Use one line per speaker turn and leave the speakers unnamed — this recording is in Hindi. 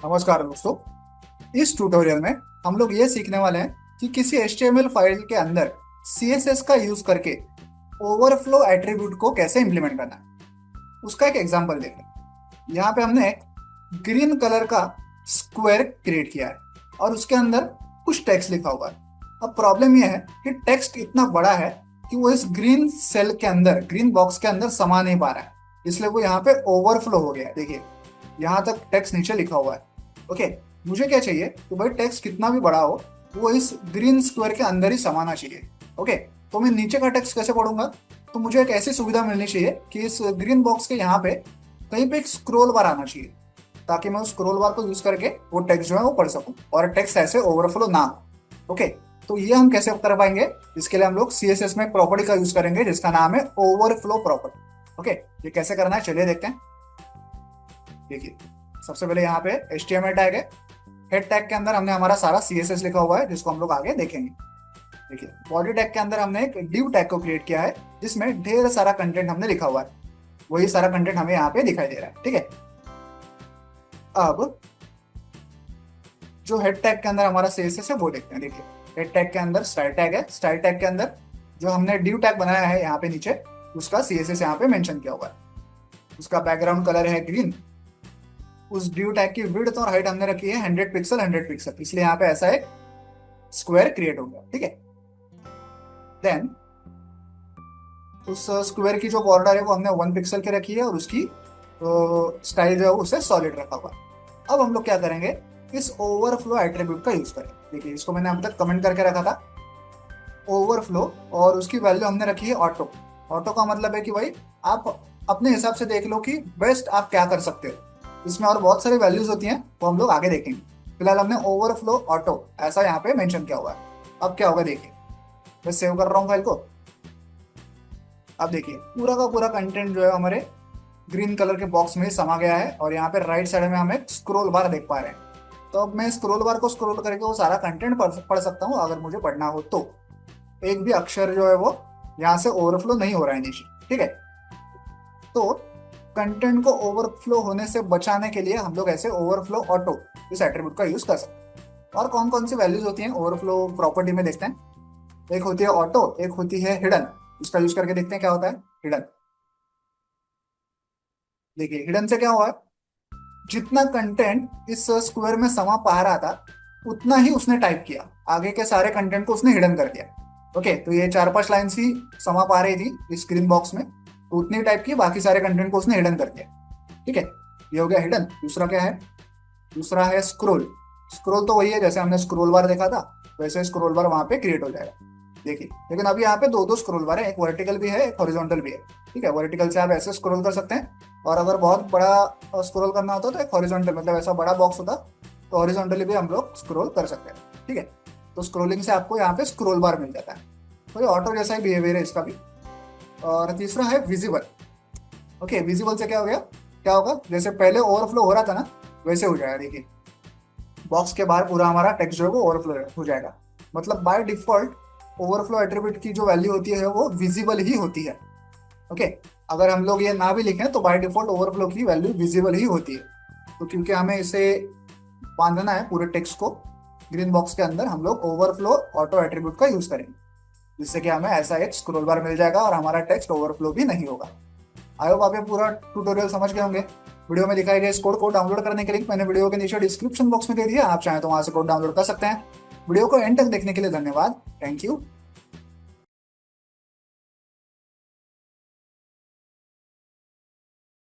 नमस्कार दोस्तों। इस ट्यूटोरियल में हम लोग ये सीखने वाले हैं कि किसी HTML फाइल के अंदर CSS का यूज करके ओवरफ्लो एट्रीब्यूट को कैसे इंप्लीमेंट करना है। उसका एक एग्जांपल देखें। यहाँ पे हमने एक ग्रीन कलर का स्क्वायर क्रिएट किया है और उसके अंदर कुछ टेक्स्ट लिखा हुआ है। अब प्रॉब्लम यह है कि टेक्स्ट इतना बड़ा है कि वो इस ग्रीन सेल के अंदर, ग्रीन बॉक्स के अंदर समा नहीं पा रहा है, इसलिए वो यहाँ पे ओवरफ्लो हो गया है। देखिए, यहाँ तक टेक्स्ट नीचे लिखा हुआ है। ओके, मुझे क्या चाहिए कि भाई टेक्स्ट कितना भी बड़ा हो वो इस ग्रीन स्क्वायर के अंदर ही समाना चाहिए। ओके, तो मैं नीचे का टेक्स्ट कैसे पढ़ूंगा? तो मुझे एक ऐसी सुविधा मिलनी चाहिए कि इस ग्रीन बॉक्स के यहाँ पे कहीं पे एक स्क्रोल बार आना चाहिए, ताकि मैं उस स्क्रोल बार को यूज करके वो टेक्स्ट जो है वो पढ़ सकूं और टेक्स्ट ऐसे ओवरफ्लो ना हो। ओके, तो ये हम कैसे कर पाएंगे? इसके लिए हम लोग CSS में एक प्रॉपर्टी का यूज करेंगे जिसका नाम है ओवरफ्लो प्रॉपर्टी। ओके, ये कैसे करना है चलिए देखते हैं। देखिए, सबसे पहले यहाँ पे HTML टैग है। हेड टैग के अंदर हमने हमारा सारा CSS लिखा हुआ है जिसको हम लोग आगे देखेंगे। देखिए, बॉडी टैग के अंदर हमने एक डिव टैग को क्रिएट किया है जिसमें ढेर सारा कंटेंट हमने लिखा हुआ है। वही सारा कंटेंट हमें यहाँ पे दिखाई दे रहा है। ठीक है, अब जो हेड टैग के अंदर हमारा CSS है वो देखते हैं। देखिए, हेड टैग के अंदर स्टाइल टैग है। स्टाइल टैग के अंदर जो हमने डिव टैग बनाया है यहाँ पे नीचे, उसका CSS यहाँ पे मेंशन किया हुआ है। उसका बैकग्राउंड कलर है ग्रीन। उस ड्यू टैग की विड्थ और हाइट हमने रखी है 100 पिक्सल 100 पिक्सल, इसलिए यहाँ पे ऐसा एक स्क्वायर क्रिएट हो गया। ठीक है, देन उस स्क्वायर की जो बॉर्डर है वो हमने 1 पिक्सल की रखी है और उसकी स्टाइल जो है उसे सॉलिड रखा हुआ है। अब हम लोग क्या करेंगे? इस ओवरफ्लो एट्रीब्यूट का यूज करें। देखिए, इसको मैंने अब तक कमेंट करके रखा था ओवरफ्लो, और उसकी वैल्यू हमने रखी है ऑटो। ऑटो का मतलब है कि भाई आप अपने हिसाब से देख लो कि बेस्ट आप क्या कर सकते हो। इसमें और बहुत सारी वैल्यूज होती हैं, वो हम लोग आगे देखेंगे। फिलहाल हमने ओवरफ्लो ऑटो ऐसा यहाँ पे मेंशन किया हुआ है। अब क्या होगा देखिए, मैं सेव कर रहा हूँ फाइल को। अब देखिए, पूरा का पूरा कंटेंट जो है हमारे ग्रीन कलर के बॉक्स में समा गया है और यहाँ पे राइट साइड में हम एक स्क्रोल बार देख पा रहे हैं। तो अब मैं स्क्रोल बार को स्क्रोल करके वो सारा कंटेंट पढ़ सकता हूँ अगर मुझे पढ़ना हो तो। एक भी अक्षर जो है वो यहाँ से ओवरफ्लो नहीं हो रहा है नीचे। ठीक है, तो कंटेंट को ओवरफ्लो होने से बचाने के लिए हम लोग ऐसे ओवरफ्लो ऑटो इस एट्रीब्यूट का यूज कर सकते हैं। और कौन कौन सी वैल्यूज होती हैं ओवरफ्लो प्रॉपर्टी में देखते हैं। एक होती है ऑटो, एक होती है हिडन। इसका यूज करके देखते हैं क्या होता है हिडन। देखिए, हिडन से क्या हुआ है, जितना कंटेंट इस स्क्वायर में समा पा रहा था उतना ही उसने टाइप किया, आगे के सारे कंटेंट को उसने हिडन कर दिया। ओके, तो ये 4-5 लाइन ही समा पा रही थी इस स्क्रीन बॉक्स में, तो उतनी टाइप की, बाकी सारे कंटेंट को उसने हिडन कर दिया। ठीक है, ये हो गया हिडन। दूसरा क्या है? दूसरा है स्क्रोल। स्क्रोल तो वही है जैसे हमने स्क्रोल बार देखा था, वैसे स्क्रोल बार वहां पे क्रिएट हो जाएगा। देखिए, लेकिन अभी यहाँ पे दो दो स्क्रोल बार है, एक वर्टिकल भी है एक हॉरिजॉन्टल भी है। ठीक है, वर्टिकल से आप ऐसे स्क्रॉल कर सकते हैं, और अगर बहुत बड़ा स्क्रॉल करना होता तो एक हॉरिजॉन्टल, मतलब ऐसा बड़ा बॉक्स होता तो हॉरिजॉन्टली भी हम लोग स्क्रॉल कर सकते हैं। ठीक है, तो स्क्रोलिंग से आपको यहाँ पे स्क्रोल बार मिल जाता है। तो ये ऑटो जैसा ही बिहेवियर है इसका भी। और तीसरा है विजिबल। ओके, विजिबल से क्या हो गया, क्या होगा, जैसे पहले ओवरफ्लो हो रहा था ना वैसे हो जाएगा। देखिए, बॉक्स के बाहर पूरा हमारा टेक्स्ट जो है वो ओवरफ्लो हो जाएगा। मतलब बाय डिफॉल्ट ओवरफ्लो एट्रीब्यूट की जो वैल्यू होती है वो विजिबल ही होती है। ओके, अगर हम लोग ये ना भी लिखें तो बाय डिफॉल्ट ओवरफ्लो की वैल्यू विजिबल ही होती है। तो क्योंकि हमें इसे बांधना है पूरे टेक्स्ट को ग्रीन बॉक्स के अंदर, हम लोग ओवरफ्लो ऑटो एट्रीब्यूट का यूज करेंगे, जिससे कि हमें ऐसा एक स्क्रॉल बार मिल जाएगा और हमारा टेक्स्ट ओवरफ्लो भी नहीं होगा। आई होप आप ये पूरा ट्यूटोरियल समझ गए होंगे। वीडियो में दिखाए गए इस कोड को डाउनलोड करने के लिंक मैंने वीडियो के नीचे डिस्क्रिप्शन बॉक्स में दे दिया, आप चाहें तो वहां से कोड डाउनलोड कर सकते हैं। वीडियो को एंड तक देखने के लिए धन्यवाद। Thank you.